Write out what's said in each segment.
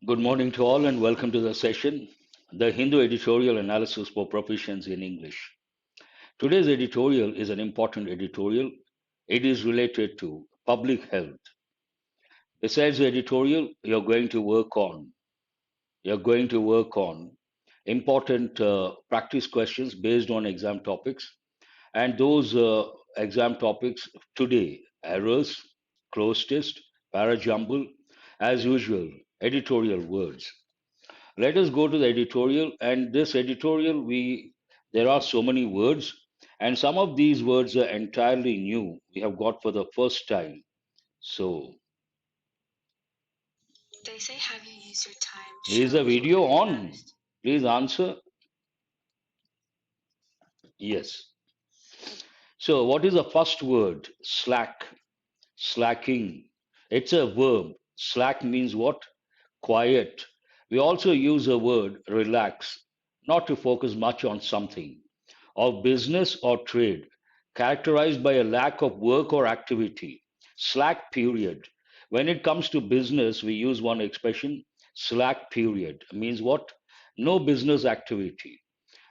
Good morning to all and welcome to the session, the Hindu Editorial Analysis for Proficiency in English. Today's editorial is an important editorial. It is related to public health. Besides the editorial, you're going to work on important practice questions based on exam topics. And those exam topics today, errors, cloze test, Jumble, as usual, editorial words. Let us go to the editorial, and this editorial, we there are so many words, and some of these words are entirely new. We have got for the first time. So, They say, have you used your time to is show the if you're video really on? honest? Please answer yes. So, what is the first word? Slack, slacking. It's a verb. Slack means what? Quiet. We also use the word relax, not to focus much on something. Of business or trade, characterized by a lack of work or activity. Slack period. When it comes to business, we use one expression, slack period. Means what? No business activity.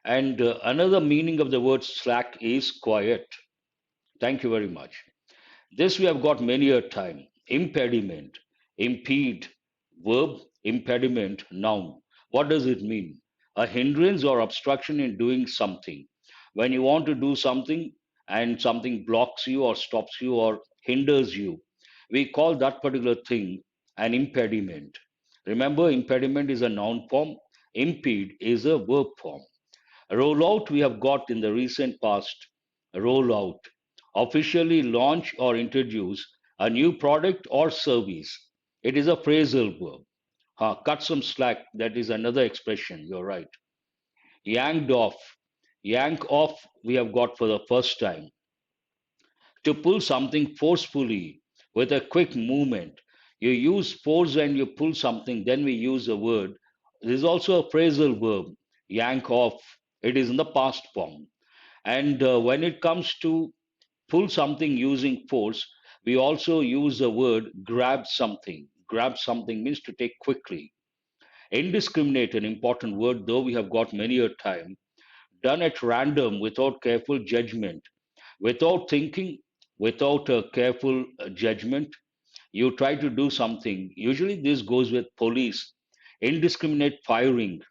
And another meaning of the word slack is quiet. Thank you very much. This we have got many a time. Impediment, impede, verb, impediment, noun. What does it mean? A hindrance or obstruction in doing something. When you want to do something and something blocks you or stops you or hinders you, we call that particular thing an impediment. Remember, impediment is a noun form, impede is a verb form. Rollout we have got in the recent past. Rollout. Officially launch or introduce a new product or service. It is a phrasal verb. Cut some slack. That is another expression. You're right. Yanked off. Yank off we have got for the first time. To pull something forcefully with a quick movement. You use force and you pull something, then we use a word. This is also a phrasal verb. Yank off. It is in the past form. And when it comes to pull something using force, we also use the word grab something. Grab something means to take quickly. Indiscriminate, an important word, though we have got many a time. Done at random without careful judgment, without thinking, without a careful judgment. You try to do something. Usually, this goes with police. Indiscriminate firing.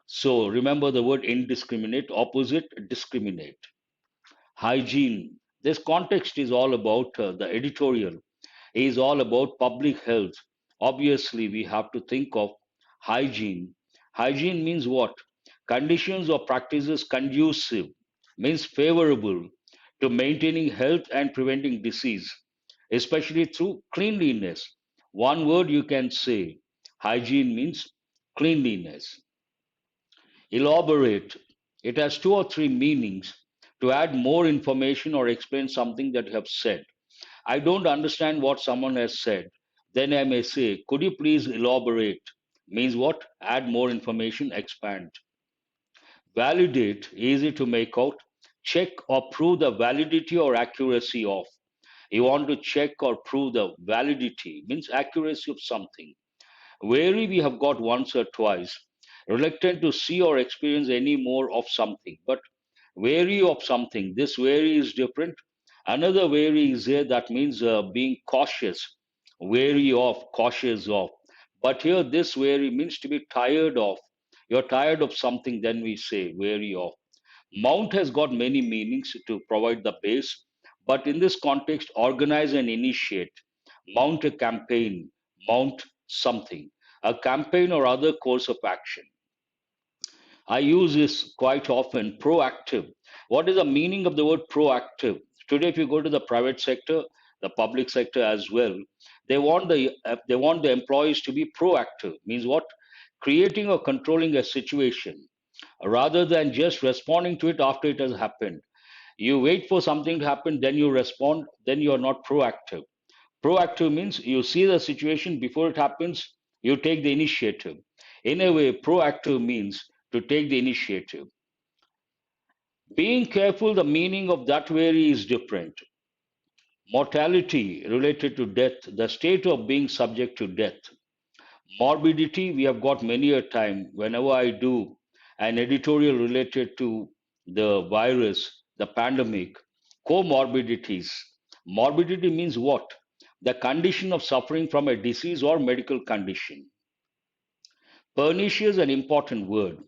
So remember the word indiscriminate, opposite discriminate. Hygiene. This context is all about the editorial, is all about public health. Obviously, we have to think of hygiene. Hygiene means what? Conditions or practices conducive, means favorable to maintaining health and preventing disease, especially through cleanliness. One word you can say hygiene means cleanliness. Elaborate. It has two or three meanings to add more information or explain something that you have said. I don't understand what someone has said. Then I may say, could you please elaborate? Means what? Add more information, expand. Validate, easy to make out. Check or prove the validity or accuracy of. You want to check or prove the validity, means accuracy of something. Wary, we have got once or twice. Reluctant to see or experience any more of something, but wary of something. This wary is different. Another wary is there that means being cautious, wary of, cautious of. But here, this wary means to be tired of. You're tired of something, then we say wary of. Mount has got many meanings to provide the base, but in this context, organize and initiate. Mount a campaign, mount something, a campaign or other course of action. I use this quite often, proactive. What is the meaning of the word proactive? Today, if you go to the private sector, the public sector as well, they want the employees to be proactive. Means what? Creating or controlling a situation rather than just responding to it after it has happened. You wait for something to happen, then you respond, then you are not proactive. Proactive means you see the situation before it happens, you take the initiative. In a way, proactive means to take the initiative. Being careful, the meaning of that vary is different. Mortality related to death, the state of being subject to death. Morbidity, we have got many a time whenever I do an editorial related to the virus, the pandemic, comorbidities. Morbidity means what? The condition of suffering from a disease or medical condition. Pernicious, an important word,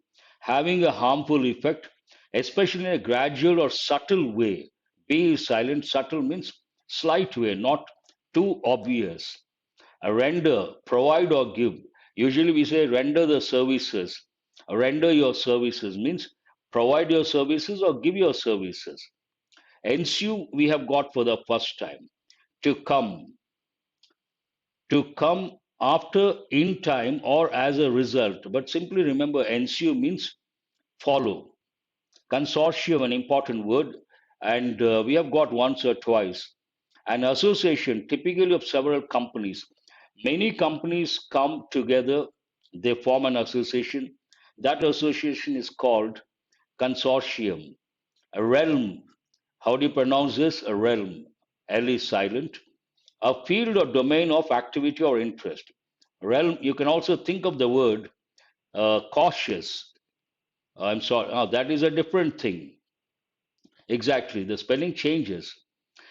having a harmful effect, especially in a gradual or subtle way. B is silent, subtle means slight way, not too obvious. A render, provide or give. Usually we say render the services. Render your services means provide your services or give your services. Ensue, we have got for the first time. To come, to come after, in time, or as a result. But simply remember, ensue means follow. Consortium, an important word, and we have got once or twice. An association, typically of several companies. Many companies come together, they form an association. That association is called consortium. A realm, how do you pronounce this? A realm. L is silent. A field or domain of activity or interest. Realm, you can also think of the word cautious. I'm sorry, that is a different thing. Exactly, the spelling changes.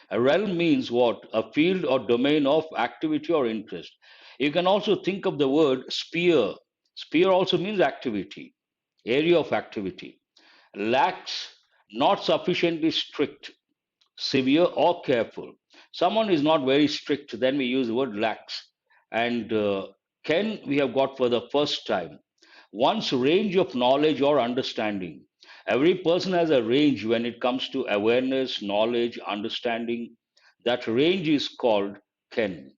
A realm means what? A field or domain of activity or interest. You can also think of the word sphere. Sphere also means activity, area of activity. Lax, not sufficiently strict, severe or careful. Someone is not very strict, then we use the word lax. And can, we have got for the first time. One's range of knowledge or understanding. Every person has a range when it comes to awareness, knowledge, understanding. That range is called ken.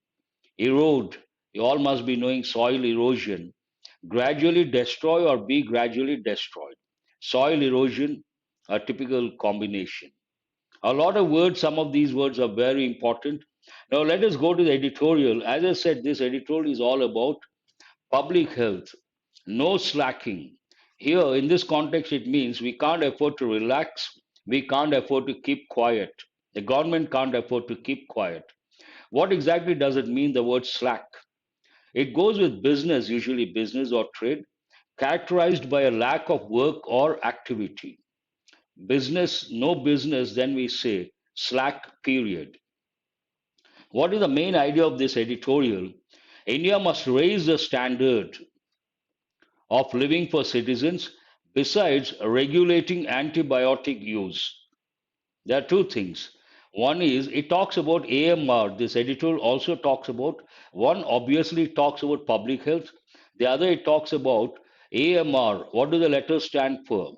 Erode. You all must be knowing soil erosion. Gradually destroy or be gradually destroyed. Soil erosion, a typical combination. A lot of words, some of these words are very important. Now let us go to the editorial. As I said, this editorial is all about public health. No slacking. Here, in this context, it means we can't afford to relax. We can't afford to keep quiet. The government can't afford to keep quiet. What exactly does it mean, the word slack? It goes with business, usually business or trade, characterized by a lack of work or activity. Business, no business, then we say slack period. What is the main idea of this editorial? India must raise the standard of living for citizens besides regulating antibiotic use. There are two things. One is it talks about AMR. This editorial also talks about, one obviously talks about public health. The other, it talks about AMR. What do the letters stand for?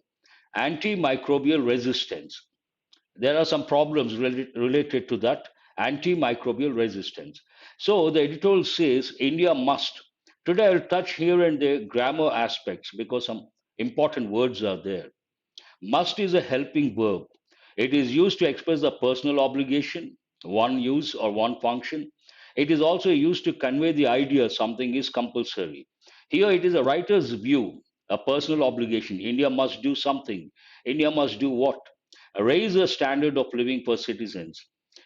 Antimicrobial resistance. There are some problems related to that antimicrobial resistance. So the editorial says India must. Today I'll touch here and there grammar aspects because some important words are there. Must is a helping verb. It is used to express the personal obligation, one use or one function. It is also used to convey the idea something is compulsory. Here it is a writer's view, a personal obligation. India must do something. India must do what? Raise the standard of living for citizens.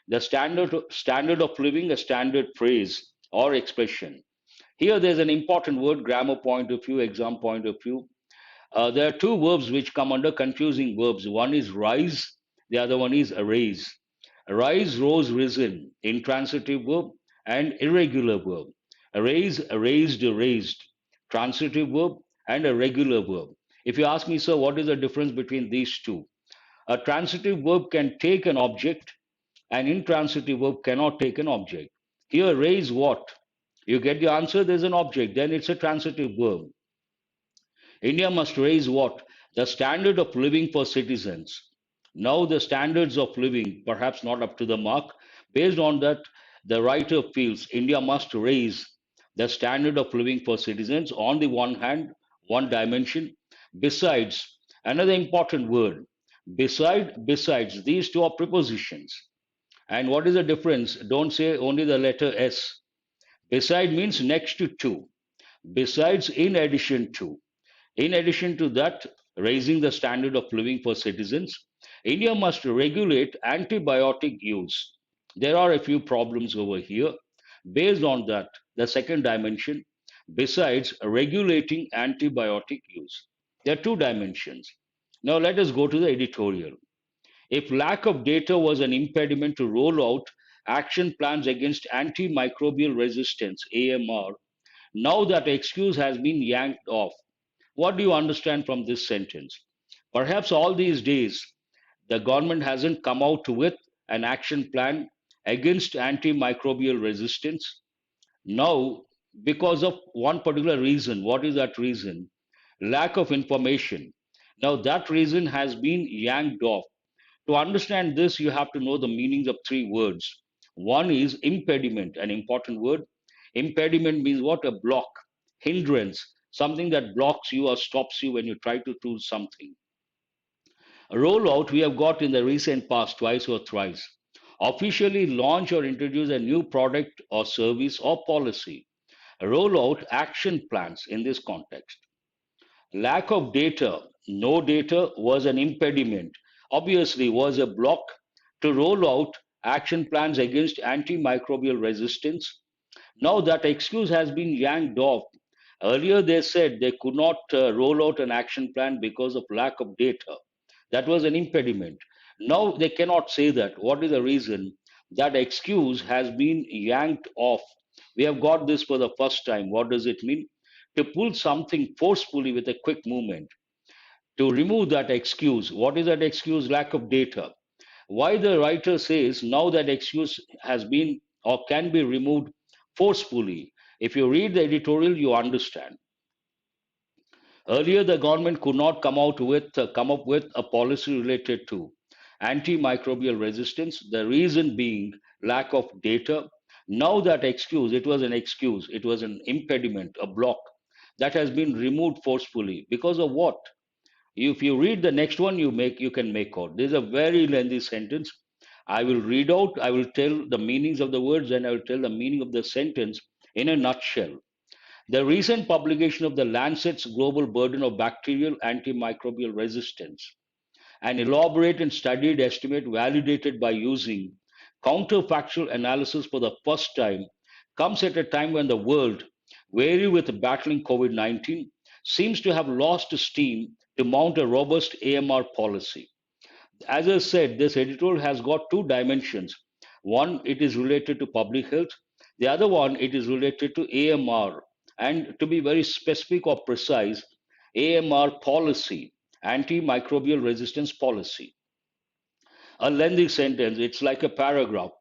The standard of living, a standard phrase or expression. Here there's an important word, grammar point of view, exam point of view. There are two verbs which come under confusing verbs. One is rise, the other one is arise. Rise, rose, risen, intransitive verb and irregular verb. Arise, raised, raised, transitive verb and a regular verb. If you ask me, sir, what is the difference between these two? A transitive verb can take an object, an intransitive verb cannot take an object. Here, raise what? You get the answer, there's an object, then it's a transitive verb. India must raise what? The standard of living for citizens. Now, the standards of living, perhaps not up to the mark. Based on that, the writer feels India must raise the standard of living for citizens on the one hand, one dimension. Besides, another important word. Besides, these two are prepositions. And what is the difference? Don't say only the letter S. Beside means next to. Besides, in addition to. In addition to that, raising the standard of living for citizens, India must regulate antibiotic use. There are a few problems over here. Based on that, the second dimension, besides regulating antibiotic use. There are two dimensions. Now let us go to the editorial. If lack of data was an impediment to roll out action plans against antimicrobial resistance, AMR, now that excuse has been yanked off. What do you understand from this sentence? Perhaps all these days, the government hasn't come out with an action plan against antimicrobial resistance. Now, because of one particular reason, what is that reason? Lack of information. Now, that reason has been yanked off. To understand this, you have to know the meanings of three words. One is impediment, an important word. Impediment means what? A block, hindrance, something that blocks you or stops you when you try to do something. A rollout we have got in the recent past twice or thrice. Officially launch or introduce a new product or service or policy. Rollout action plans in this context. Lack of data, no data was an impediment, obviously was a block to roll out action plans against antimicrobial resistance. Now that excuse has been yanked off. Earlier they said they could not roll out an action plan because of lack of data. That was an impediment. Now they cannot say that. What is the reason? That excuse has been yanked off. We have got this for the first time. What does it mean? To pull something forcefully with a quick movement. To remove that excuse. What is that excuse? Lack of data. Why the writer says now that excuse has been or can be removed forcefully. If you read the editorial, you understand. Earlier, the government could not come up with a policy related to antimicrobial resistance. The reason being lack of data. Now that excuse, it was an excuse, it was an impediment, a block that has been removed forcefully because of what? If you read the next one, you can make out. This is a very lengthy sentence. I will read out. I will tell the meanings of the words, and I will tell the meaning of the sentence in a nutshell. The recent publication of the Lancet's Global Burden of Bacterial Antimicrobial Resistance, an elaborate and studied estimate validated by using counterfactual analysis for the first time, comes at a time when the world, weary with battling COVID 19, seems to have lost steam to mount a robust AMR policy. As I said, this editorial has got two dimensions. One, it is related to public health. The other one, it is related to AMR. And to be very specific or precise, AMR policy, antimicrobial resistance policy. A lengthy sentence, it's like a paragraph.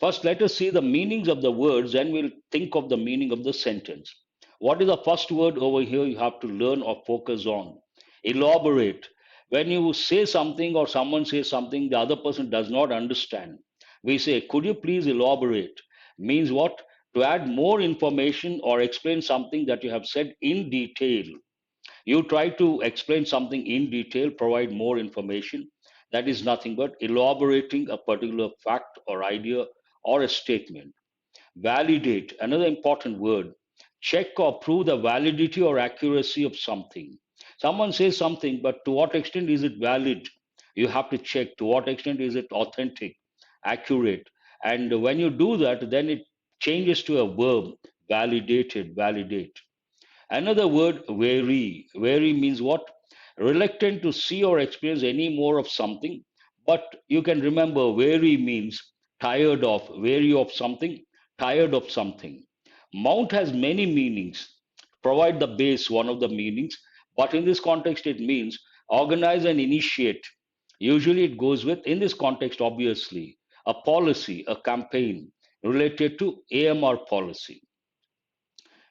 First, let us see the meanings of the words, and we'll think of the meaning of the sentence. What is the first word over here you have to learn or focus on? Elaborate. When you say something or someone says something the other person does not understand, we say, could you please elaborate? Means what? To add more information or explain something that you have said in detail. You try to explain something in detail, provide more information. That is nothing but elaborating a particular fact or idea or a statement. Validate, another important word. Check or prove the validity or accuracy of something. Someone says something, but to what extent is it valid? You have to check to what extent is it authentic, accurate. And when you do that, then it changes to a verb, validated, validate. Another word, wary. Wary means what? Reluctant to see or experience any more of something. But you can remember, wary means tired of, wary of something, tired of something. Mount has many meanings. Provide the base, one of the meanings. But in this context, it means organize and initiate. Usually it goes with, in this context, obviously, a policy, a campaign related to AMR policy.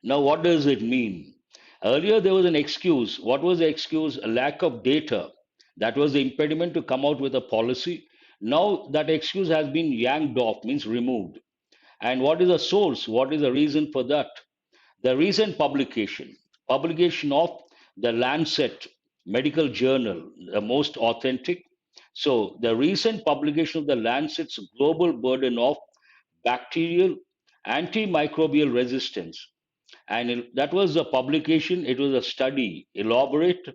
Now, what does it mean? Earlier, there was an excuse. What was the excuse? A lack of data. That was the impediment to come out with a policy. Now, that excuse has been yanked off, means removed. And what is the source? What is the reason for that? The recent publication of the Lancet medical journal, the most authentic. So, the recent publication of the Lancet's global burden of bacterial antimicrobial resistance, and that was a publication, it was a study, elaborate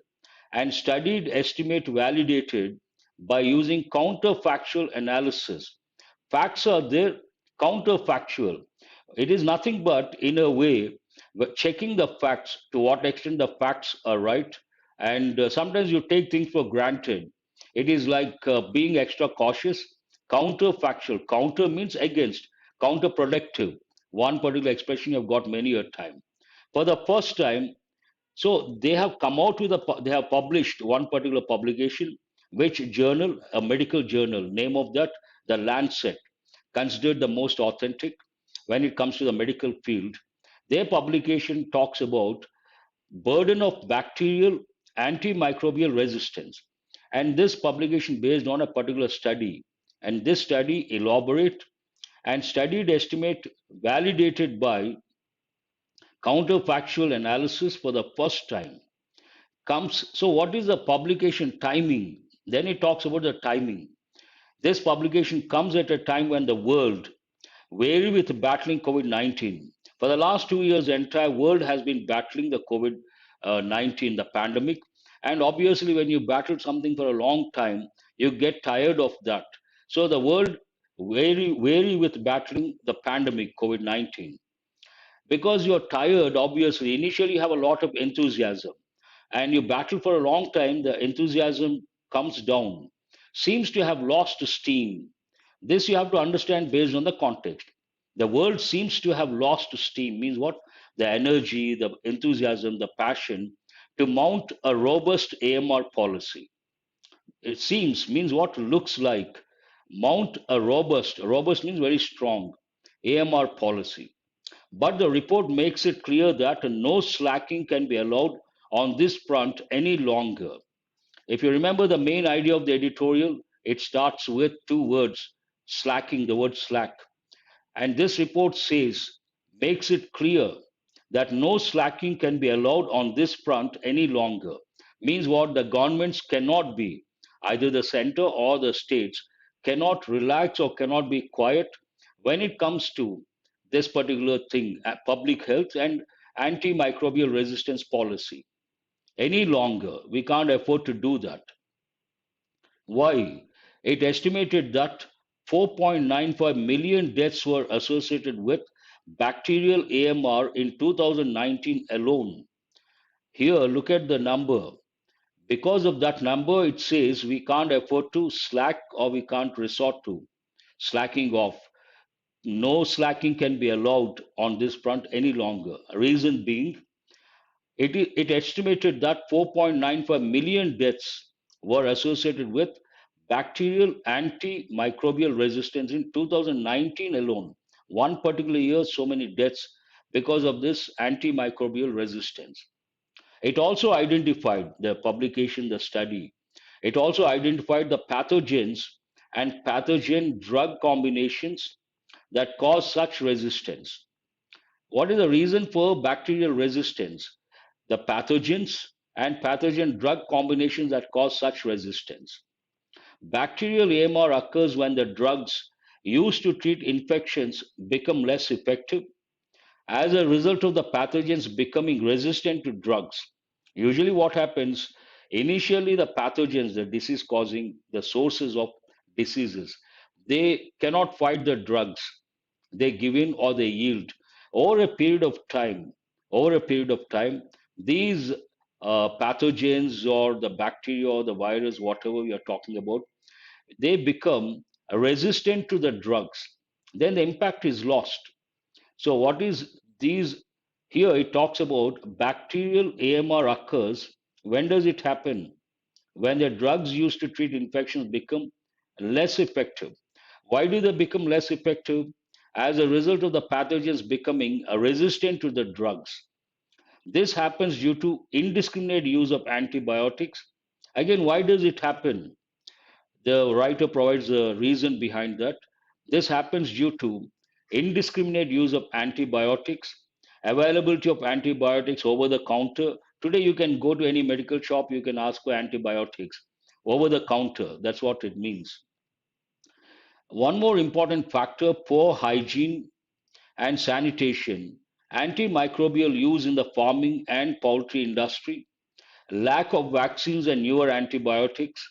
and studied estimate validated by using counterfactual analysis. Facts are there, counterfactual. It is nothing but, in a way, but checking the facts, to what extent the facts are right. And sometimes you take things for granted. It is like being extra cautious. Counterfactual, counter means against, counterproductive, one particular expression you've got many a time. For the first time, so they have come out with they have published one particular publication, which journal, a medical journal, name of that, the Lancet, considered the most authentic when it comes to the medical field. Their publication talks about burden of bacterial antimicrobial resistance. And this publication based on a particular study. And this study elaborate and studied estimate validated by counterfactual analysis for the first time comes. So what is the publication timing? Then it talks about the timing. This publication comes at a time when the world weary with battling COVID-19. For the last 2 years, the entire world has been battling the COVID-19, the pandemic. And obviously, when you battle something for a long time, you get tired of that. So the world weary with battling the pandemic, COVID-19. Because you're tired, obviously, initially you have a lot of enthusiasm, and you battle for a long time, the enthusiasm comes down, seems to have lost steam. This you have to understand based on the context. The world seems to have lost steam, means what? The energy, the enthusiasm, the passion to mount a robust AMR policy. It seems means what? Looks like. Mount a robust means very strong, AMR policy. But the report makes it clear that no slacking can be allowed on this front any longer. If you remember the main idea of the editorial, it starts with two words, slacking, the word slack. And this report says, makes it clear that no slacking can be allowed on this front any longer. Means what? The governments cannot be, either the center or the states, cannot relax or cannot be quiet when it comes to this particular thing, public health and antimicrobial resistance policy. Any longer, we can't afford to do that. Why? It estimated that 4.95 million deaths were associated with bacterial AMR in 2019 alone. Here, look at the number. Because of that number, it says we can't afford to slack or we can't resort to slacking off. No slacking can be allowed on this front any longer. Reason being, it estimated that 4.95 million deaths were associated with bacterial antimicrobial resistance in 2019 alone. One particular year, so many deaths because of this antimicrobial resistance. It also identified the publication, the study. It also identified the pathogens and pathogen drug combinations that cause such resistance. What is the reason for bacterial resistance? The pathogens and pathogen drug combinations that cause such resistance. Bacterial AMR occurs when the drugs used to treat infections become less effective as a result of the pathogens becoming resistant to drugs. Usually, what happens initially, the pathogens, the disease causing, the sources of diseases, they cannot fight the drugs. They give in or they yield. Over a period of time, over a period of time, these pathogens or the bacteria or the virus, whatever we are talking about, they become resistant to the drugs. Then the impact is lost. So, what is these? Here it talks about bacterial AMR occurs. When does it happen? When the drugs used to treat infections become less effective. Why do they become less effective? As a result of the pathogens becoming resistant to the drugs. This happens due to indiscriminate use of antibiotics. Again, why does it happen? The writer provides a reason behind that. This happens due to indiscriminate use of antibiotics, availability of antibiotics over the counter. Today, you can go to any medical shop, you can ask for antibiotics over the counter. That's what it means. One more important factor, poor hygiene and sanitation, antimicrobial use in the farming and poultry industry, lack of vaccines and newer antibiotics,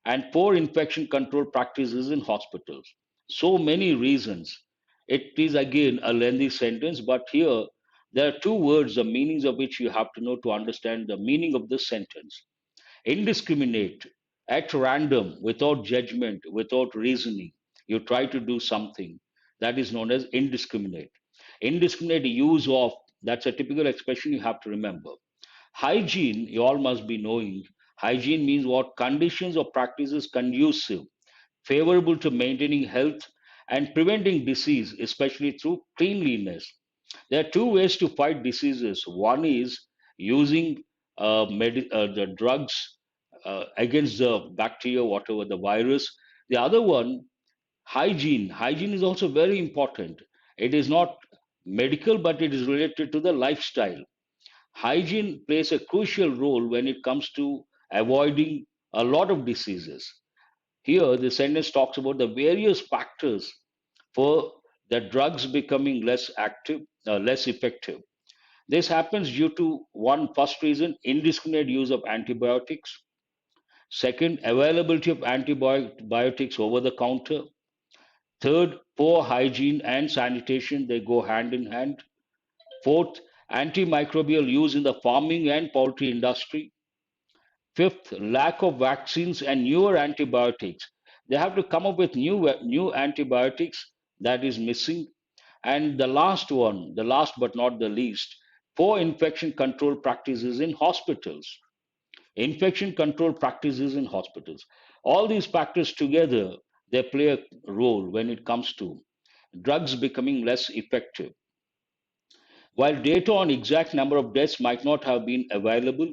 and poor infection control practices in hospitals. So many reasons. It is again a lengthy sentence, but here There are two words, the meanings of which you have to know to understand the meaning of this sentence. Indiscriminate, at random, without judgment, without reasoning. You try to do something that is known as indiscriminate. Indiscriminate use of, that's a typical expression you have to remember. Hygiene, you all must be knowing. Hygiene means what? Conditions or practices conducive, favorable to maintaining health and preventing disease, especially through cleanliness. There are two ways to fight diseases. One is using the drugs against the bacteria, whatever the virus. The other one, hygiene. Hygiene is also very important. It is not medical, but it is related to the lifestyle. Hygiene plays a crucial role when it comes to avoiding a lot of diseases. Here, the sentence talks about the various factors for the drugs becoming less active, less effective. This happens due to one first reason, indiscriminate use of antibiotics. Second, availability of antibiotics over the counter. Third, poor hygiene and sanitation, they go hand in hand. Fourth, antimicrobial use in the farming and poultry industry. Fifth, lack of vaccines and newer antibiotics. They have to come up with new antibiotics that is missing. And the last one, the last but not the least, poor infection control practices in hospitals. Infection control practices in hospitals. All these factors together, they play a role when it comes to drugs becoming less effective. While data on exact number of deaths might not have been available,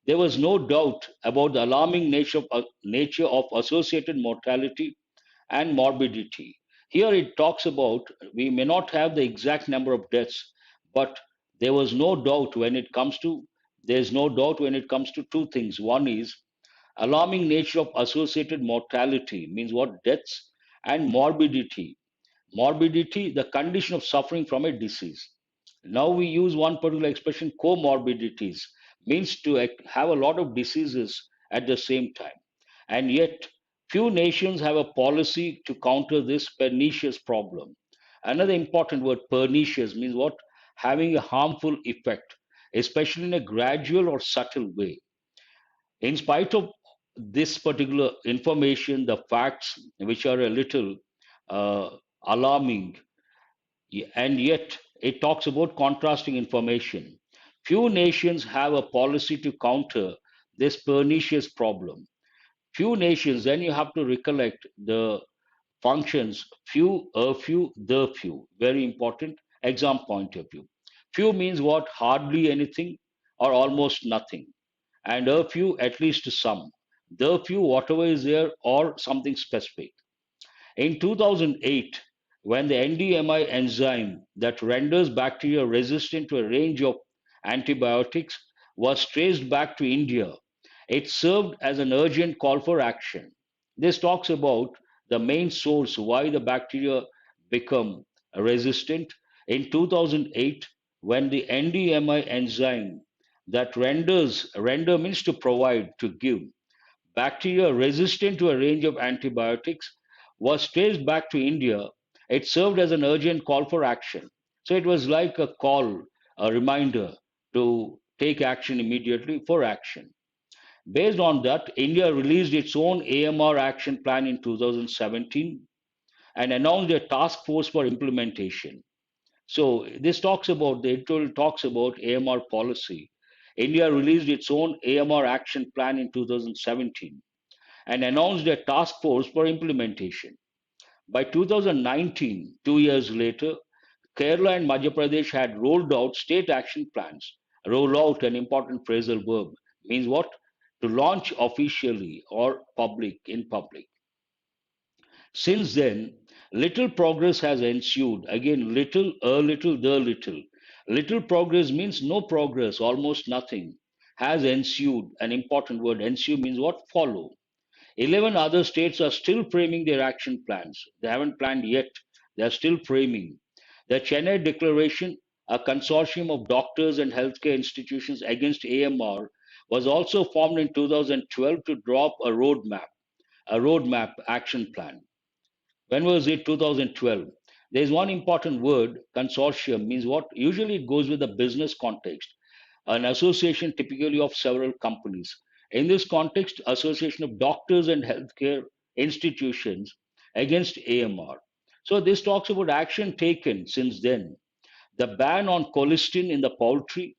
there was no doubt about the alarming nature of associated mortality and morbidity. Here it talks about we may not have the exact number of deaths, but there was no doubt when it comes to there's no doubt when it comes to two things. One is alarming nature of associated mortality means what? Deaths, and morbidity. Morbidity, the condition of suffering from a disease. Now we use one particular expression, comorbidities, means to have a lot of diseases at the same time. And yet, few nations have a policy to counter this pernicious problem. Another important word, pernicious, means what? Having a harmful effect, especially in a gradual or subtle way. In spite of this particular information, the facts, which are a little alarming, and yet it talks about contrasting information. Few nations have a policy to counter this pernicious problem. Few nations, then you have to recollect the functions few, a few, the few. Very important exam point of view. Few means what? Hardly anything or almost nothing. And a few, at least some. The few, whatever is there, or something specific. In 2008, when the NDMI enzyme that renders bacteria resistant to a range of antibiotics was traced back to India, it served as an urgent call for action. This talks about the main source why the bacteria become resistant. In 2008, when the NDMI enzyme that render means to provide, to give, bacteria resistant to a range of antibiotics was traced back to India. It served as an urgent call for action. So it was like a call, a reminder to take action immediately for action. Based on that, India released its own AMR action plan in 2017 and announced a task force for implementation. So this talks about, the editorial talks about AMR policy. India released its own AMR action plan in 2017 and announced a task force for implementation. By 2019, 2 years later, Kerala and Madhya Pradesh had rolled out state action plans. Roll out, an important phrasal verb, means what? To launch officially or in public. Since then, little progress has ensued. Again, little, a little, the little. Little progress means no progress, almost nothing. Has ensued, an important word. Ensue means what? Follow. 11 other states are still framing their action plans. They haven't planned yet, they are still framing. The Chennai Declaration, a consortium of doctors and healthcare institutions against AMR, was also formed in 2012 to draw up a roadmap action plan. When was it? 2012. There's one important word, consortium means what? Usually it goes with the business context, an association typically of several companies. In this context, association of doctors and healthcare institutions against AMR. So this talks about action taken since then. The ban on colistin in the poultry,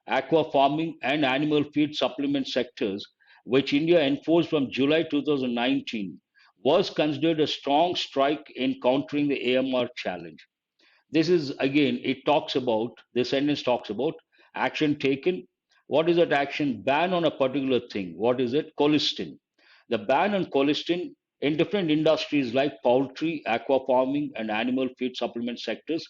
aqua farming, and animal feed supplement sectors, which India enforced from July 2019, was considered a strong strike in countering the AMR challenge. This is again, it talks about, the sentence talks about action taken. What is that action? Ban on a particular thing. What is it? Colistin. The ban on colistin in different industries like poultry, aqua farming, and animal feed supplement sectors,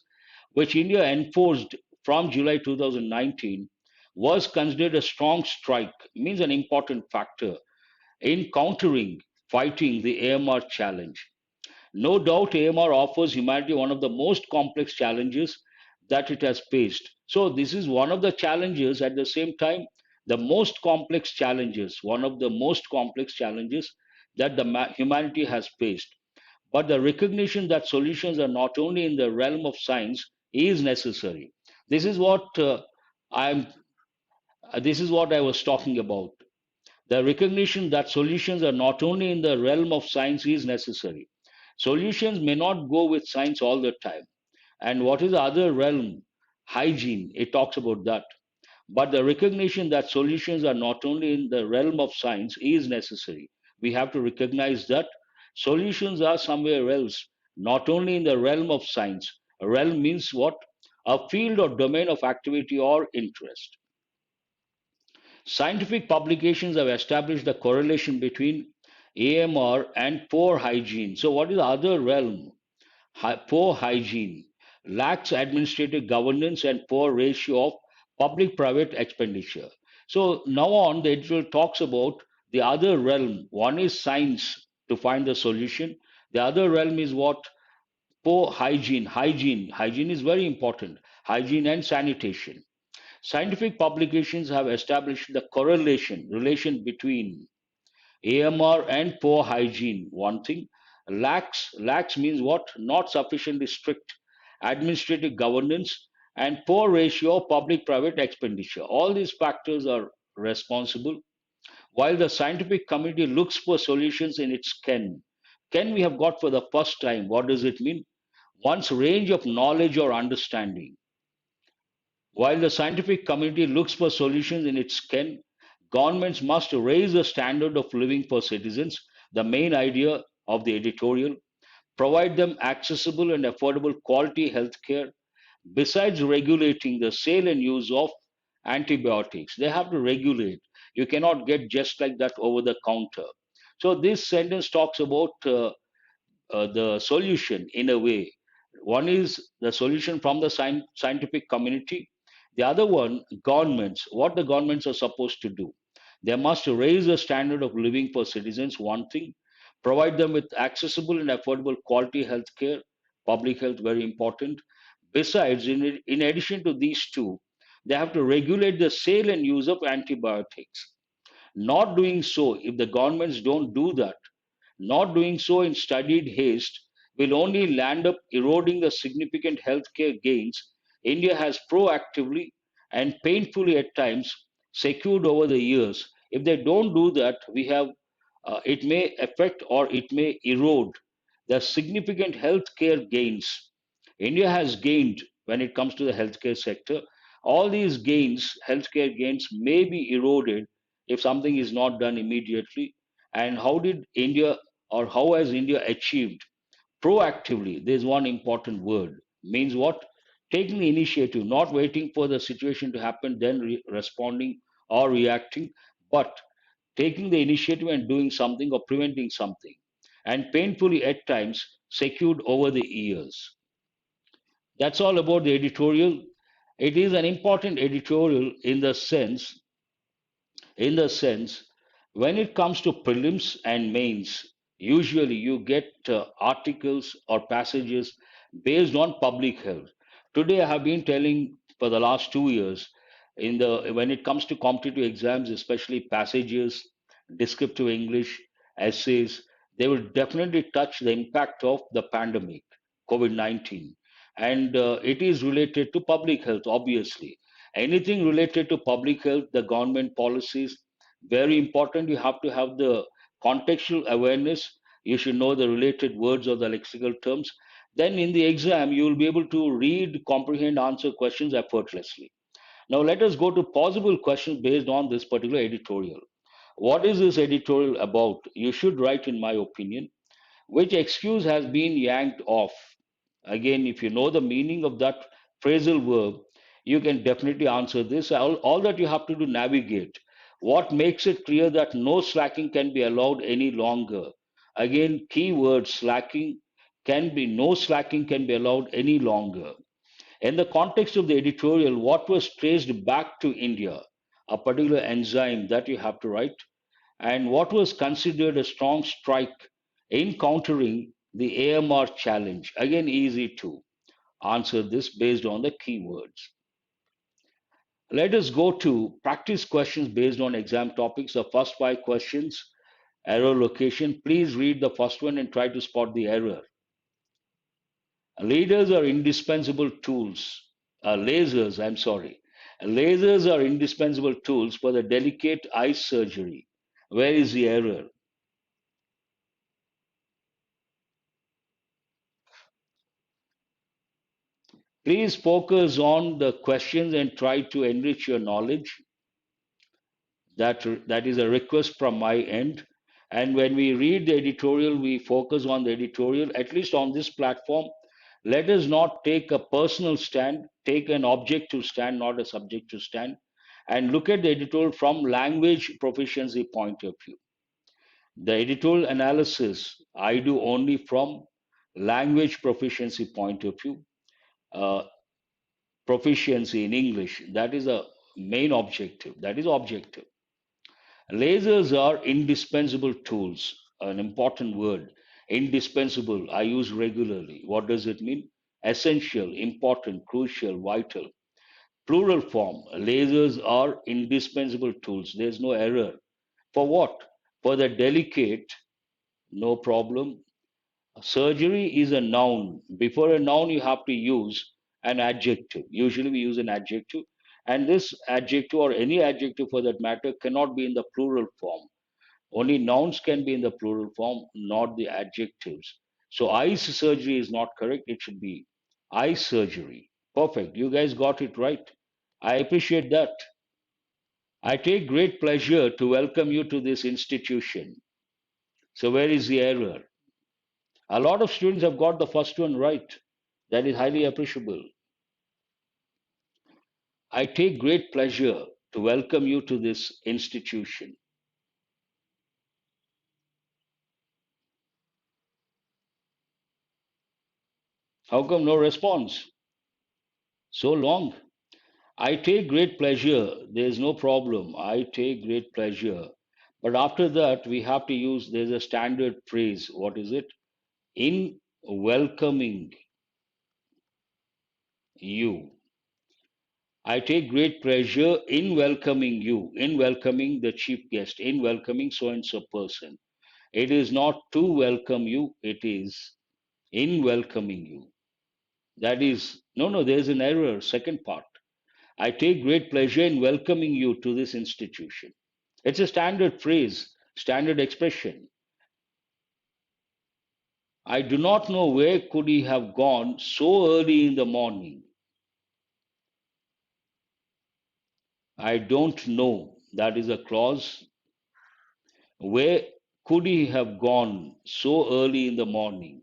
which India enforced from July 2019, was considered a strong strike, means an important factor in countering, fighting the AMR challenge. No doubt, AMR offers humanity one of the most complex challenges that it has faced. So, this is one of the challenges, at the same time, the most complex challenges, one of the most complex challenges that the humanity has faced. But the recognition that solutions are not only in the realm of science is necessary. This is what I'm. This is what I was talking about. The recognition that solutions are not only in the realm of science is necessary. Solutions may not go with science all the time. And what is the other realm? Hygiene. It talks about that. But the recognition that solutions are not only in the realm of science is necessary. We have to recognize that solutions are somewhere else, not only in the realm of science. A realm means what? A field or domain of activity or interest. Scientific publications have established the correlation between AMR and poor hygiene. So, what is the other realm? Poor hygiene, lax administrative governance, and poor ratio of public private expenditure. So, now on, the editorial talks about the other realm. One is science to find the solution, the other realm is what? Poor hygiene. Hygiene is very important. Hygiene and sanitation. Scientific publications have established the relation between AMR and poor hygiene. One thing, lax means what? Not sufficiently strict administrative governance and poor ratio of public-private expenditure. All these factors are responsible. While the scientific community looks for solutions in its ken we have got for the first time. What does it mean? One's range of knowledge or understanding. While the scientific community looks for solutions in its ken, governments must raise the standard of living for citizens, the main idea of the editorial, provide them accessible and affordable quality healthcare. Besides regulating the sale and use of antibiotics, they have to regulate. You cannot get just like that over the counter. So this sentence talks about the solution in a way. One is the solution from the scientific community. The other one, governments, what the governments are supposed to do. They must raise the standard of living for citizens, one thing, provide them with accessible and affordable quality health care, public health, very important. Besides, in addition to these two, they have to regulate the sale and use of antibiotics. Not doing so, if the governments don't do that, not doing so in studied haste will only land up eroding the significant healthcare gains India has proactively and painfully at times secured over the years. If they don't do that, it may affect or it may erode the significant healthcare gains India has gained when it comes to the healthcare sector. All these gains, healthcare gains, may be eroded if something is not done immediately. And how did India or how has India achieved proactively? There's one important word, means what? Taking the initiative, not waiting for the situation to happen, then responding or reacting, but taking the initiative and doing something or preventing something, and painfully at times secured over the years. That's all about the editorial. It is an important editorial in the sense when it comes to prelims and mains, usually you get articles or passages based on public health. Today I have been telling for the last 2 years, in the when it comes to competitive exams, especially passages, descriptive English, essays, they will definitely touch the impact of the pandemic, COVID-19. And it is related to public health, obviously. Anything related to public health, the government policies, very important. You have to have the contextual awareness. You should know the related words or the lexical terms. Then in the exam, you will be able to read, comprehend, answer questions effortlessly. Now let us go to possible questions based on this particular editorial. What is this editorial about? You should write, in my opinion, which excuse has been yanked off. Again, if you know the meaning of that phrasal verb, you can definitely answer this. All that you have to do, navigate. What makes it clear that no slacking can be allowed any longer? Again, keyword slacking can be, no slacking can be allowed any longer. In the context of the editorial, what was traced back to India, a particular enzyme that you have to write, and what was considered a strong strike in countering the AMR challenge. Again, easy to answer this based on the keywords. Let us go to practice questions based on exam topics. The first five questions, error location. Please read the first one and try to spot the error. Leaders are indispensable tools. Lasers, I'm sorry. Lasers are indispensable tools for the delicate eye surgery. Where is the error? Please focus on the questions and try to enrich your knowledge. That is a request from my end. And when we read the editorial, we focus on the editorial, at least on this platform. Let us not take a personal stand, take an objective stand, not a subjective stand, and look at the editorial from language proficiency point of view. The editorial analysis I do only from language proficiency point of view. Uh, Proficiency in English. That is a main objective. That is objective. Lasers are indispensable tools, an important word. Indispensable, I use regularly. What does it mean? Essential, important, crucial, vital. Plural form, lasers are indispensable tools. There's no error. For what? For the delicate, no problem. Surgery is a noun. Before a noun, you have to use an adjective. Usually, we use an adjective, and this adjective or any adjective for that matter cannot be in the plural form. Only nouns can be in the plural form, not the adjectives. So, eye surgery is not correct. It should be eye surgery. Perfect. You guys got it right. I appreciate that. I take great pleasure to welcome you to this institution. So, where is the error? A lot of students have got the first one right. That is highly appreciable. I take great pleasure to welcome you to this institution. How come no response? So long. I take great pleasure. There's no problem. I take great pleasure. But after that, we have to use, there's a standard phrase. What is it? In welcoming you. I take great pleasure in welcoming you, in welcoming the chief guest, in welcoming so and so person. It is not to welcome you, it is in welcoming you. That is, no, no, there's an error. Second part. I take great pleasure in welcoming you to this institution. It's a standard phrase, standard expression. I do not know where could he have gone so early in the morning. I don't know. That is a clause. Where could he have gone so early in the morning?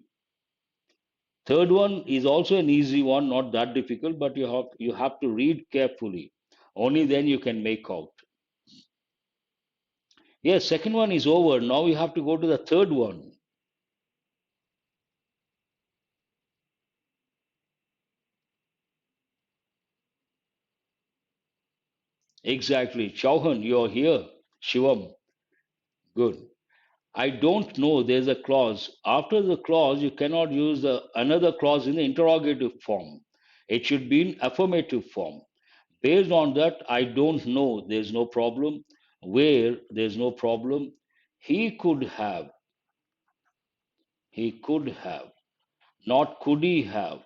Third one is also an easy one, not that difficult, but you have to read carefully. Only then you can make out. Yes, second one is over. Now you have to go to the third one. Exactly. Chauhan, you're here. Shivam, good. I don't know. There's a clause. After the clause, you cannot use another clause in the interrogative form. It should be in affirmative form. Based on that, I don't know. There's no problem. Where there's no problem. He could have. He could have. not could he have.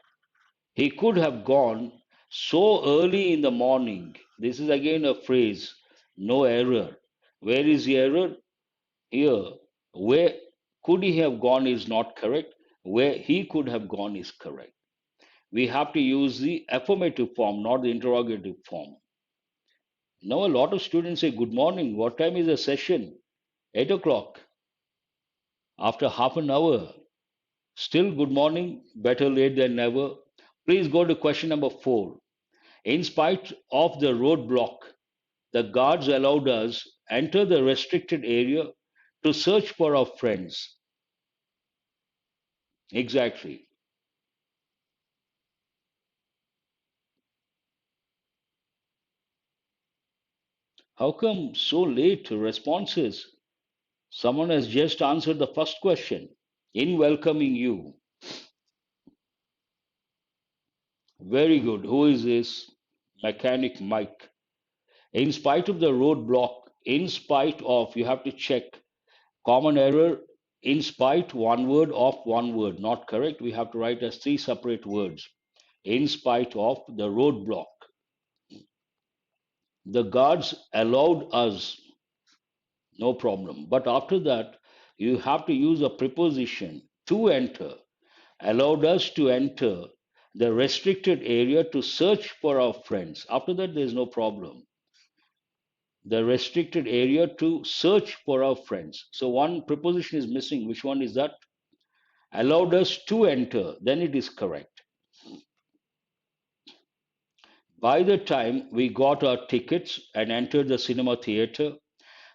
He could have gone so early in the morning. This is again a phrase, no error. Where is the error? Here. Where could he have gone is not correct. Where he could have gone is correct. We have to use the affirmative form, not the interrogative form. Now, a lot of students say, good morning. What time is the session? 8 o'clock. After half an hour. Still, good morning. Better late than never. Please go to question number 4. In spite of the roadblock, the guards allowed us enter the restricted area to search for our friends. Exactly. How come so late responses? Someone has just answered the first question in welcoming you. Very good. Who is this? Mechanic Mike. In spite of the roadblock, in spite of, you have to check. Common error, in spite, one word of one word. Not correct. We have to write as 3 separate words. In spite of the roadblock, the guards allowed us, no problem. But after that, you have to use a preposition to enter. Allowed us to enter the restricted area to search for our friends. After that, there is no problem. The restricted area to search for our friends. So one preposition is missing. Which one is that? Allowed us to enter. Then it is correct. By the time we got our tickets and entered the cinema theater,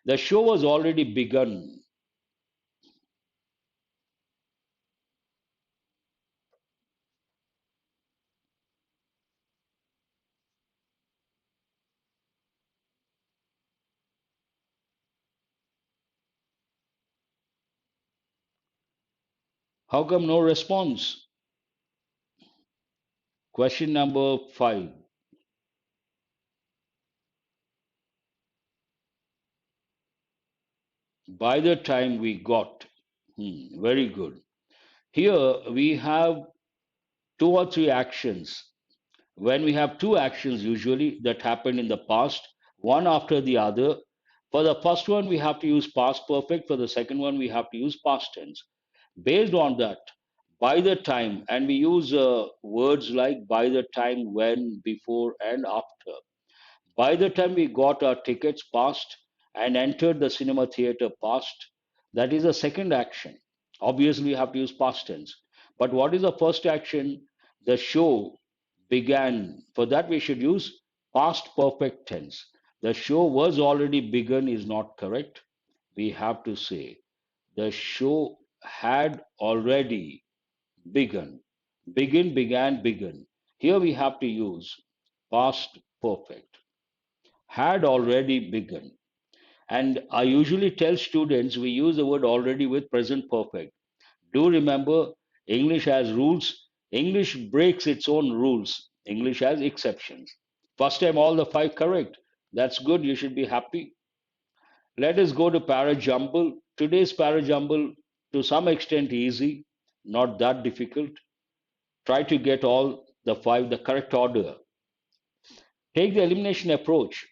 the show was already begun. How come no response? Question number 5. By the time we got. Very good. Here we have 2 or 3 actions. When we have 2 actions usually that happened in the past, one after the other, for the first one we have to use past perfect, for the second one we have to use past tense. Based on that, by the time, and we use words like by the time, when, before, and after. By the time we got our tickets past and entered the cinema theater past, that is the second action. Obviously, we have to use past tense. But what is the first action? The show began. For that, we should use past perfect tense. The show was already begun is not correct. We have to say the show had already begun. Begin, began, begun. Here we have to use past perfect. Had already begun. And I usually tell students we use the word already with present perfect. Do remember, English has rules. English breaks its own rules. English has exceptions. First time all the 5 correct. That's good. You should be happy. Let us go to Jumble. Today's Jumble, to some extent easy, not that difficult. Try to get all the 5 the correct order. Take the elimination approach.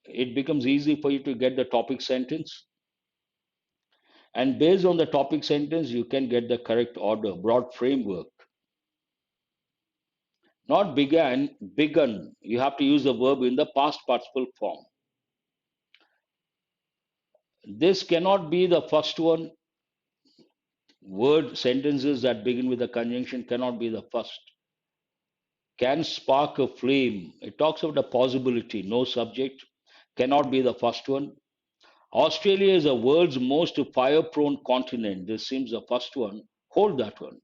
It becomes easy for you to get the topic sentence. And based on the topic sentence, you can get the correct order, broad framework. Not began, begun. You have to use the verb in the past participle form. This cannot be the first one. Word sentences that begin with a conjunction cannot be the first. Can spark a flame. It talks about a possibility, no subject. Cannot be the first one. Australia is the world's most fire prone continent. This seems the first one. Hold that one.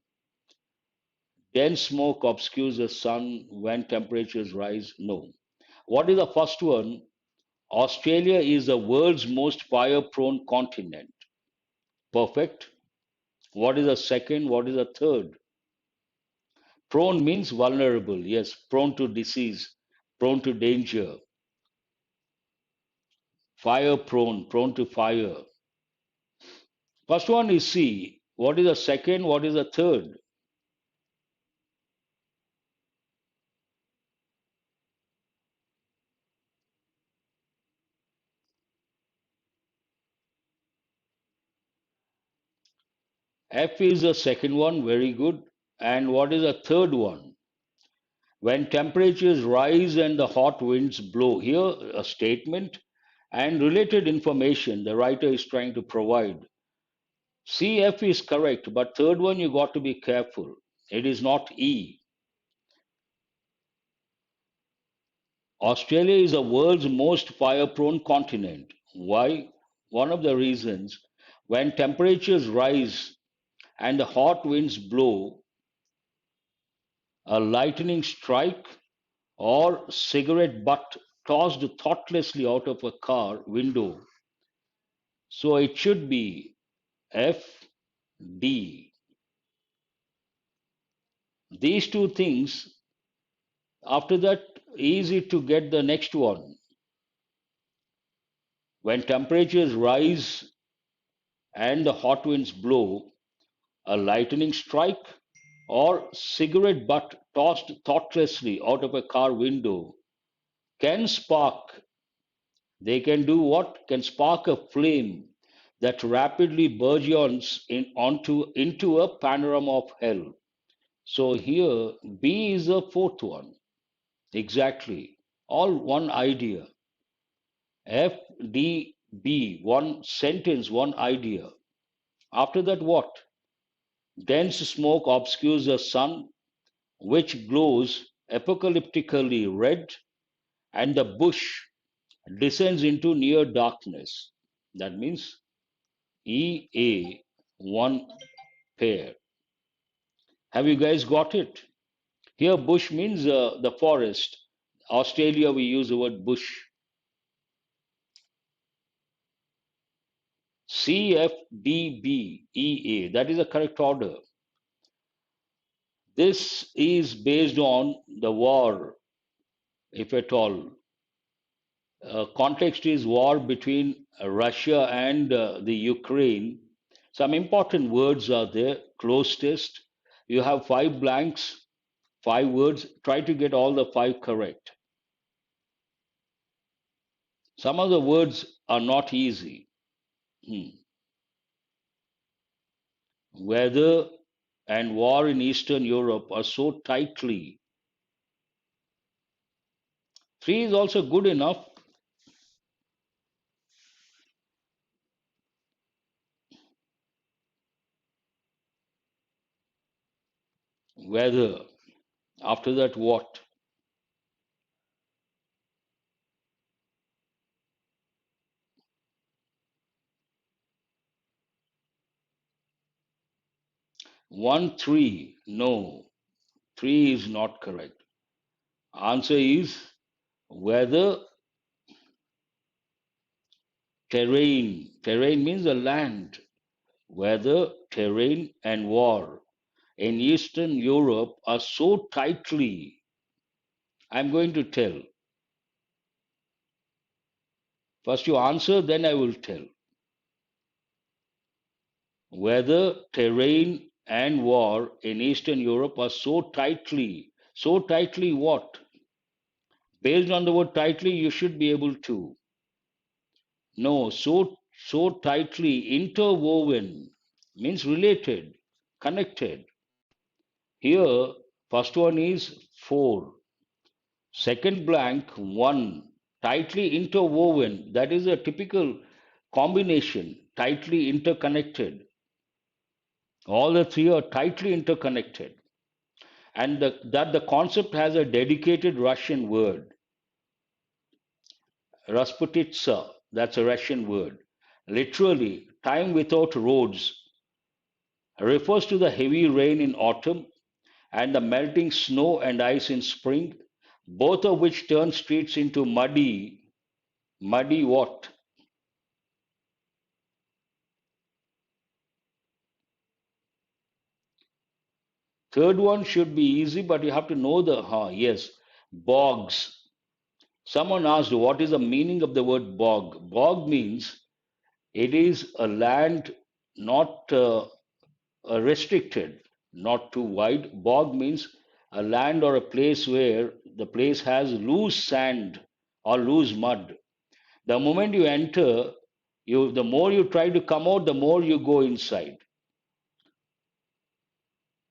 Dense smoke obscures the sun when temperatures rise. No. What is the first one? Australia is the world's most fire prone continent. Perfect. What is the second? What is the third? Prone means vulnerable. Yes, prone to disease, prone to danger. Fire prone, prone to fire. First one is C. What is the second? What is the third? F is the second one, very good. And what is the third one? When temperatures rise and the hot winds blow. Here, a statement and related information the writer is trying to provide. CF is correct, but third one you got to be careful. It is not E. Australia is the world's most fire-prone continent. Why? One of the reasons, when temperatures rise and the hot winds blow, a lightning strike or cigarette butt tossed thoughtlessly out of a car window. So it should be FD. These two things, after that, easy to get the next one. When temperatures rise and the hot winds blow, a lightning strike or cigarette butt tossed thoughtlessly out of a car window can spark. They can do what? Can spark a flame that rapidly burgeons into a panorama of hell. So here B is the fourth one. Exactly. All one idea. F, D, B, one sentence, one idea. After that, what? Dense smoke obscures the sun, which glows apocalyptically red, and the bush descends into near darkness. That means EA, one pair. Have you guys got it? Here, bush means the forest. Australia, we use the word bush. CFDBEA, that is the correct order. This is based on the war, if at all. Context is war between Russia and the Ukraine. Some important words are there. Cloze test. You have five blanks, five words. Try to get all the five correct. Some of the words are not easy. Weather and war in Eastern Europe are so tightly. Three is also good enough. Weather. After that, what? One, three. No, three is not correct. Answer is weather, terrain. Terrain means the land. Weather, terrain, and war in Eastern Europe are so tightly. I'm going to tell. First, you answer, then I will tell. Weather, terrain, and war in Eastern Europe are so tightly. So tightly what? Based on the word tightly, you should be able to. No, so tightly interwoven means related, connected. Here, first one is four. Second blank, one. Tightly interwoven. That is a typical combination, tightly interconnected. All the three are tightly interconnected. And that the concept has a dedicated Russian word, Rasputitsa. That's a Russian word. Literally, time without roads refers to the heavy rain in autumn and the melting snow and ice in spring, both of which turn streets into muddy what? Third one should be easy, but you have to know yes, bogs. Someone asked, what is the meaning of the word bog? Bog means it is a land not restricted, not too wide. Bog means a land or a place where the place has loose sand or loose mud. The moment you enter, the more you try to come out, the more you go inside.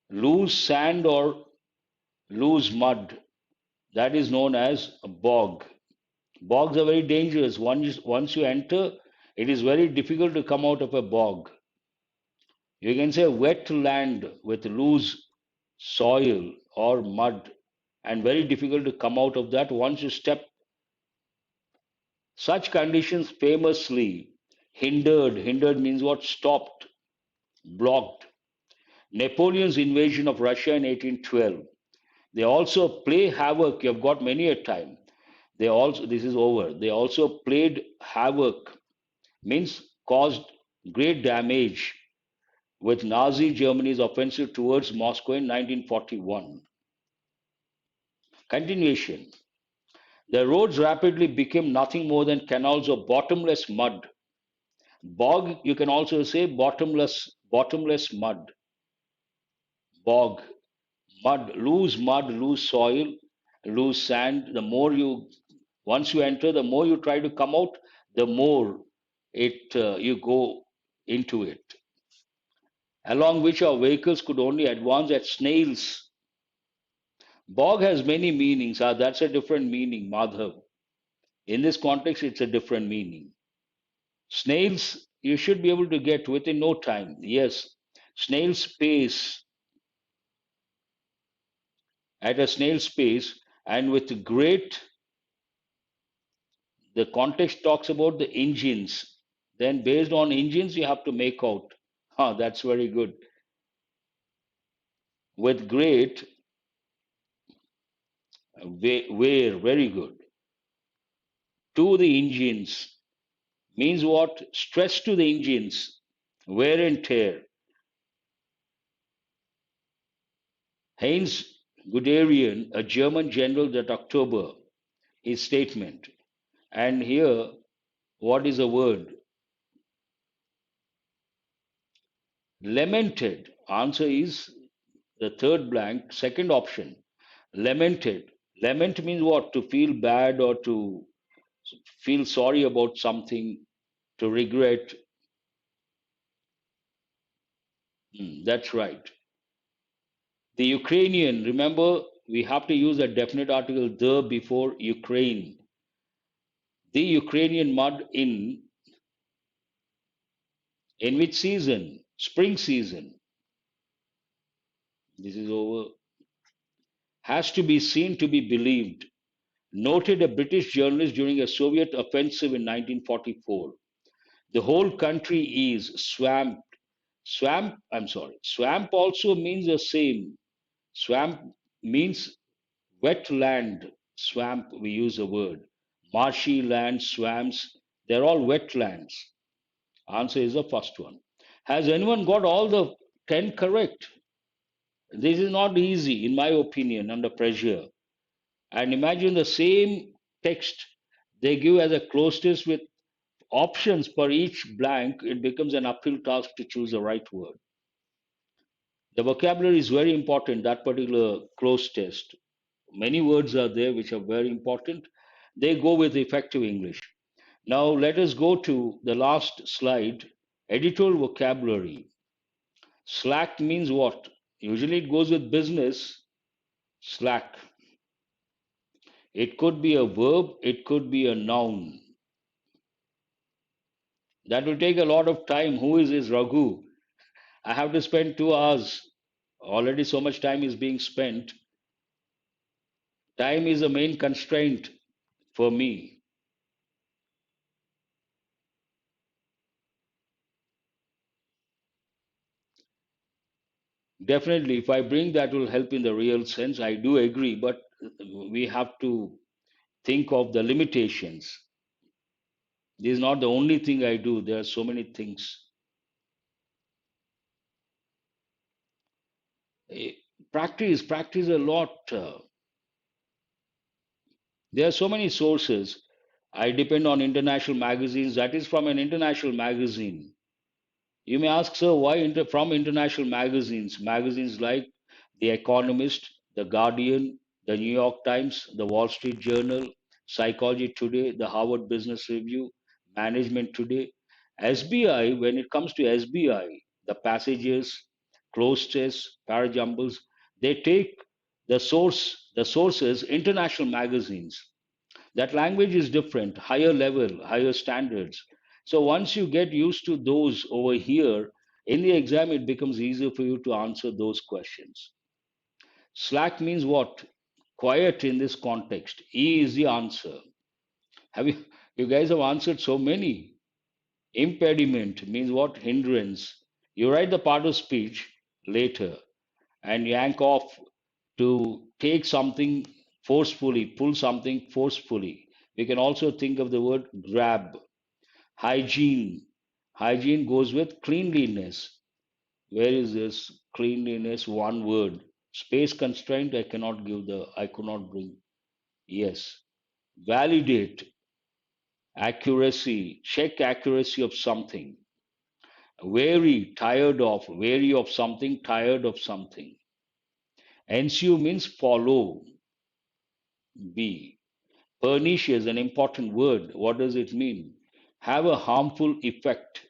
Loose sand or loose mud, that is known as a bog. Bogs are very dangerous. Once you enter, it is very difficult to come out of a bog. You can say wet land with loose soil or mud, and very difficult to come out of that once you step. Such conditions famously hindered means what? Stopped, blocked. Napoleon's invasion of Russia in 1812. They also play havoc. You've got many a time. They also, this is over. They also played havoc, means caused great damage with Nazi Germany's offensive towards Moscow in 1941. Continuation. The roads rapidly became nothing more than canals of bottomless mud. Bog, you can also say bottomless mud. Bog, mud, loose soil, loose sand. Once you enter, the more you try to come out, the more you go into it. Along which our vehicles could only advance at snails. Bog has many meanings. That's a different meaning, Madhav. In this context, it's a different meaning. Snails, you should be able to get within no time. Yes, snail's pace, at a snail's pace, and with great, the context talks about the engines. Then, based on engines, you have to make out. That's very good. With great, wear, very good. To the engines means what? Stress to the engines, wear and tear. Heinz Guderian, a German general, that October, his statement. And here, what is the word? Lamented. Answer is the third blank, second option. Lamented. Lament means what? To feel bad or to feel sorry about something, to regret. That's right. The Ukrainian, remember, we have to use a definite article the before Ukraine. The Ukrainian mud in which season? Spring season. This is over. Has to be seen to be believed. Noted a British journalist during a Soviet offensive in 1944. The whole country is swamped. Swamp also means the same. Swamp means wet land. Swamp, we use the word. Marshy land, swamps, they're all wetlands. Answer is the first one. Has anyone got all the 10 correct? This is not easy, in my opinion, under pressure. And imagine the same text they give as a cloze test with options per each blank. It becomes an uphill task to choose the right word. The vocabulary is very important, that particular cloze test. Many words are there which are very important. They go with effective English. Now let us go to the last slide. Editorial vocabulary. Slack means what? Usually it goes with business. Slack. It could be a verb, it could be a noun. That will take a lot of time. Who is this Raghu? I have to spend 2 hours. Already so much time is being spent. Time is a main constraint for me. Definitely, if I bring that will help in the real sense. I do agree, but we have to think of the limitations. This is not the only thing I do. There are so many things. Eh, practice a lot. There are so many sources. I depend on international magazines. That is from an international magazine. You may ask, sir, why from international magazines? Magazines like The Economist, The Guardian, The New York Times, The Wall Street Journal, Psychology Today, The Harvard Business Review, Management Today. SBI, when it comes to SBI, the passages, Cloze Test, Parajumbles. They take the sources, international magazines. That language is different, higher level, higher standards. So once you get used to those over here, in the exam, it becomes easier for you to answer those questions. Slack means what? Quiet in this context. E is the answer. Have you guys have answered so many. Impediment means what? Hindrance. You write the part of speech later and yank off to take something forcefully, pull something forcefully. We can also think of the word grab. Hygiene. Hygiene goes with cleanliness. Where is this cleanliness? One word. Space constraint. I could not bring. Yes. Validate. Accuracy. Check accuracy of something. Wary of something, tired of something. Ensue means follow. B. Pernicious, an important word. What does it mean? Have a harmful effect.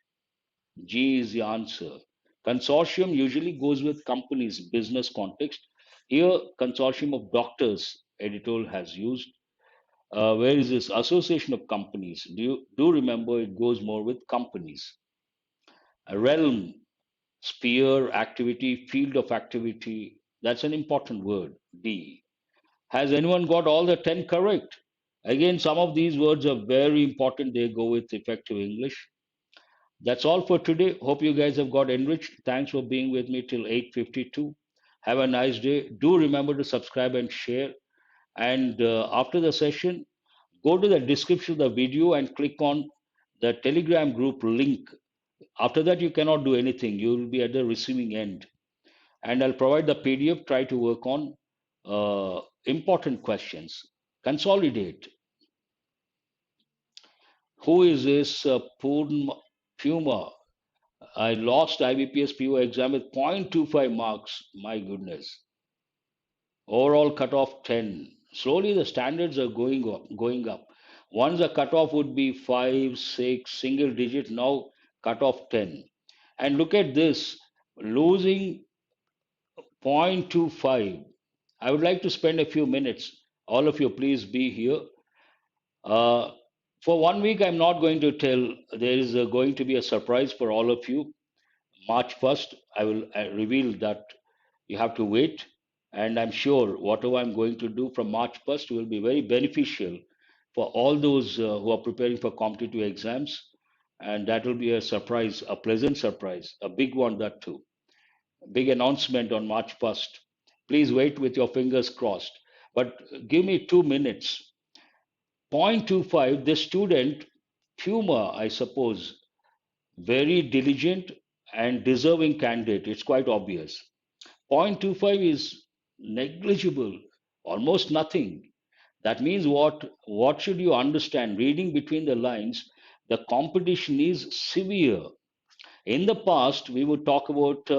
G is the answer. Consortium usually goes with companies, business context. Here, consortium of doctors, editorial has used. Where is this? Association of companies. Do remember it goes more with companies. A realm, sphere, activity, field of activity. That's an important word. D. Has anyone got all the 10 correct? Again, some of these words are very important. They go with effective English. That's all for today. Hope you guys have got enriched. Thanks for being with me till 8:52. Have a nice day. Do remember to subscribe and share. And after the session, go to the description of the video and click on the Telegram group link. After that, you cannot do anything. You will be at the receiving end. And I'll provide the PDF. Try to work on important questions. Consolidate. Who is this Puma? I lost IBPS PO exam with 0.25 marks. My goodness. Overall cutoff 10. Slowly the standards are going up. Once the cutoff would be 5, 6, single digit. Now cutoff 10. And look at this, losing 0.25. I would like to spend a few minutes. All of you, please be here. Uh, for 1 week, I'm not going to tell. There is going to be a surprise for all of you. March 1st, I will reveal that you have to wait. And I'm sure whatever I'm going to do from March 1st will be very beneficial for all those who are preparing for competitive exams. And that will be a surprise, a pleasant surprise, a big one, that too. Big announcement on March 1st. Please wait with your fingers crossed. But give me 2 minutes. 0.25, the student, Puma, I suppose, very diligent and deserving candidate. It's quite obvious. 0.25 is negligible, almost nothing. That means what? What should you understand? Reading between the lines, the competition is severe. In the past, we would talk about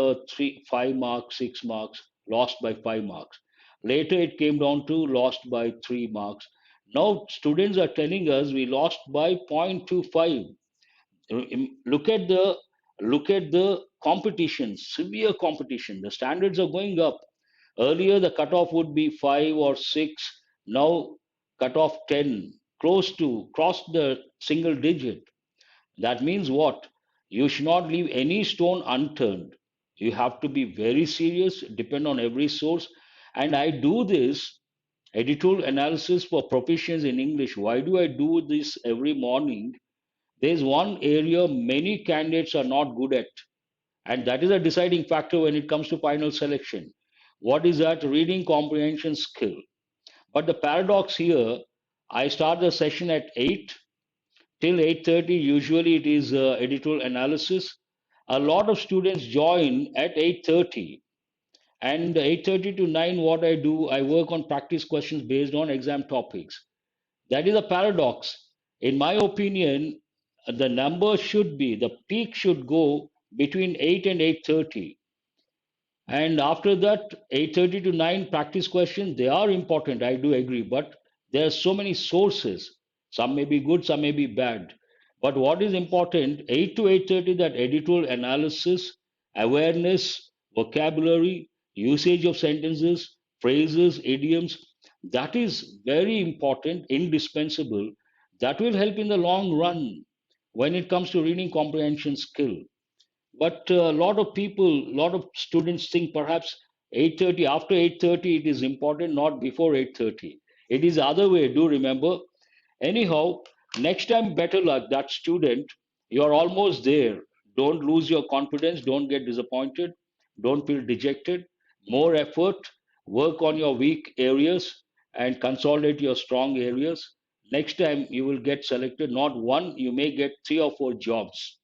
5 marks, 6 marks, lost by 5 marks. Later, it came down to lost by 3 marks. Now, students are telling us we lost by 0.25. Look at the competition, severe competition. The standards are going up. Earlier, the cutoff would be 5 or 6. Now, cutoff 10, close to cross the single digit. That means what? You should not leave any stone unturned. You have to be very serious, depend on every source. And I do this editorial analysis for proficiency in English. Why do I do this every morning? There's one area many candidates are not good at, and that is a deciding factor when it comes to final selection. What is that? Reading comprehension skill. But the paradox here, I start the session at 8 till 8:30. Usually it is editorial analysis. A lot of students join at 8:30, and 8:30 to 9, what I do, I work on practice questions based on exam topics. That is a paradox. In my opinion, the number should be, the peak should go between 8 and 8:30. And after that, 8:30 to 9 practice questions, they are important, I do agree, but there are so many sources. Some may be good, some may be bad. But what is important, 8 to 8:30, that editorial analysis, awareness, vocabulary, usage of sentences, phrases, idioms. That is very important, indispensable. That will help in the long run when it comes to reading comprehension skill. But a lot of people, a lot of students think perhaps 8:30, after 8:30 it is important, not before 8:30. It is the other way, do remember. Anyhow, next time, better luck. That student, you're almost there. Don't lose your confidence. Don't get disappointed. Don't feel dejected. More effort. Work on your weak areas and consolidate your strong areas. Next time, you will get selected. Not one, you may get three or four jobs.